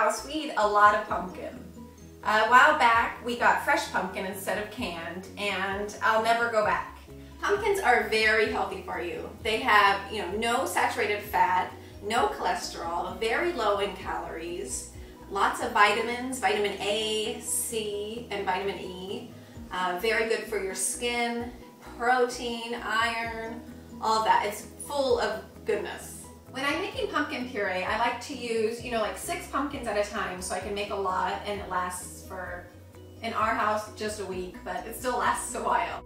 house, we eat a lot of pumpkin. A while back, we got fresh pumpkin instead of canned, and I'll never go back. Pumpkins are very healthy for you. They have, no saturated fat, no cholesterol, very low in calories, lots of vitamins, vitamin A, C, and vitamin E. Very good for your skin, protein, iron, all that. It's full of goodness. When I'm making pumpkin puree, I like to use, like 6 pumpkins at a time so I can make a lot and it lasts for, in our house, just a week, but it still lasts a while.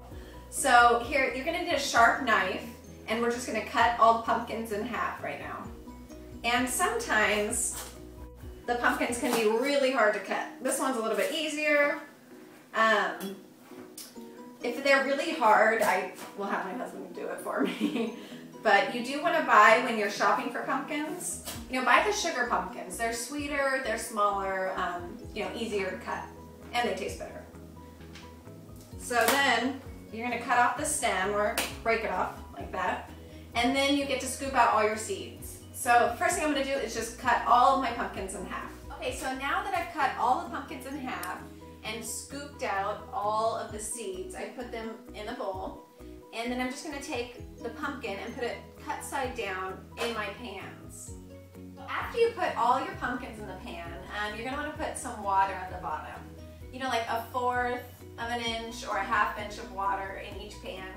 So here, you're gonna need a sharp knife and we're just gonna cut all the pumpkins in half right now. And sometimes the pumpkins can be really hard to cut. This one's a little bit easier. If they're really hard, I will have my husband do it for me. But you do want to buy, when you're shopping for pumpkins, buy the sugar pumpkins. They're sweeter, they're smaller, easier to cut, and they taste better. So then you're going to cut off the stem or break it off like that, and then you get to scoop out all your seeds. So first thing I'm going to do is just cut all of my pumpkins in half. Okay, so now that I've cut all the pumpkins in half and scooped out all of the seeds, I put them in a bowl. And then I'm just going to take the pumpkin and put it cut side down in my pans. After you put all your pumpkins in the pan, you're going to want to put some water at the bottom. Like 1/4 of an inch or a 1/2 inch of water in each pan.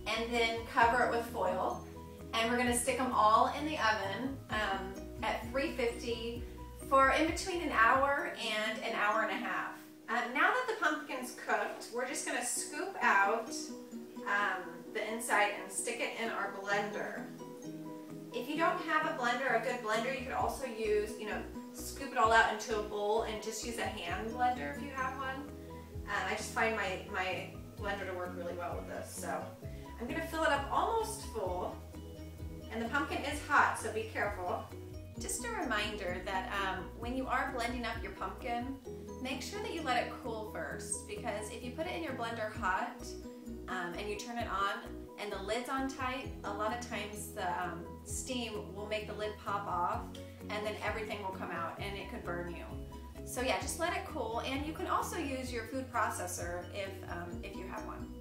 And then cover it with foil. And we're going to stick them all in the oven at 350 for in between an hour and an hour and a half. Now that the pumpkin's cooked, we're just going to scoop out the inside and stick it in our blender. If you don't have a blender, a good blender, you could also use, scoop it all out into a bowl and just use a hand blender if you have one. I just find my blender to work really well with this. So I'm going to fill it up almost full. And the pumpkin is hot, so be careful. Just a reminder that when you are blending up your pumpkin, make sure that you let it cool first, because if you put it in your blender hot and you turn it on and the lid's on tight, a lot of times the steam will make the lid pop off and then everything will come out and it could burn you. So yeah, just let it cool, and you can also use your food processor if you have one.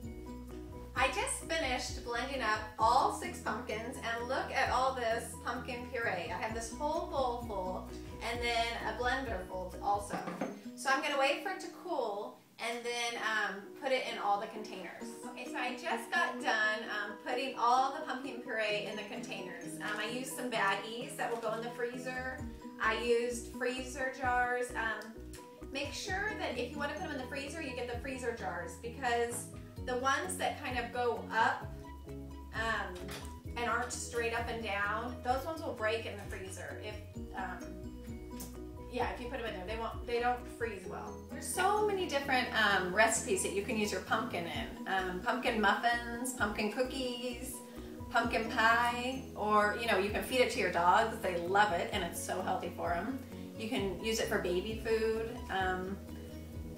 I just finished blending up all 6 pumpkins, and look at all this pumpkin puree. I have this whole bowl full and then a blender full also. So I'm going to wait for it to cool and then put it in all the containers. Okay, so I just got done putting all the pumpkin puree in the containers. I used some baggies that will go in the freezer. I used freezer jars. Make sure that if you want to put them in the freezer, you get the freezer jars, because the ones that kind of go up and aren't straight up and down, those ones will break in the freezer. If you put them in there, they don't freeze well. There's so many different recipes that you can use your pumpkin in. Pumpkin muffins, pumpkin cookies, pumpkin pie, or you can feed it to your dogs. They love it, and it's so healthy for them. You can use it for baby food.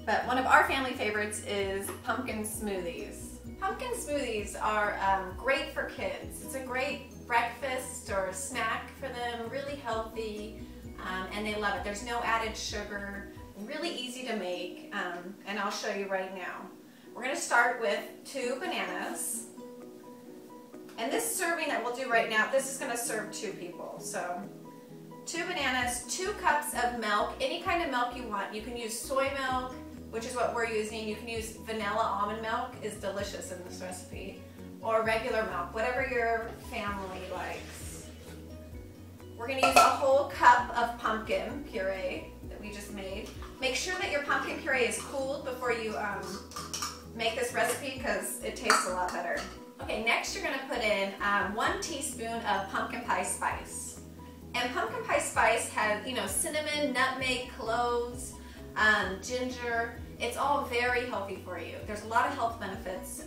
But one of our family favorites is pumpkin smoothies. Pumpkin smoothies are great for kids. It's a great breakfast or snack for them, really healthy, and they love it. There's no added sugar, really easy to make, and I'll show you right now. We're going to start with 2 bananas. And this serving that we'll do right now, this is going to serve 2 people. So 2 bananas, 2 cups of milk, any kind of milk you want. You can use soy milk, which is what we're using. You can use vanilla almond milk, is delicious in this recipe, or regular milk, whatever your family likes. We're going to use a whole cup of pumpkin puree that we just made. Make sure that your pumpkin puree is cooled before you make this recipe, because it tastes a lot better. Okay, next you're going to put in 1 teaspoon of pumpkin pie spice. And pumpkin pie spice has, cinnamon, nutmeg, cloves, ginger. It's all very healthy for you. There's a lot of health benefits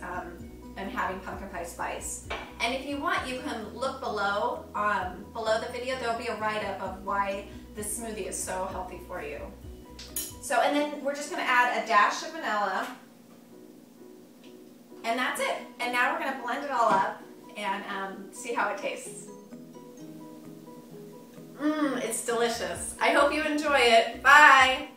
in having pumpkin pie spice. And if you want, you can look below the video. There'll be a write-up of why this smoothie is so healthy for you. So, and then we're just going to add a dash of vanilla. And that's it. And now we're going to blend it all up and see how it tastes. It's delicious. I hope you enjoy it. Bye.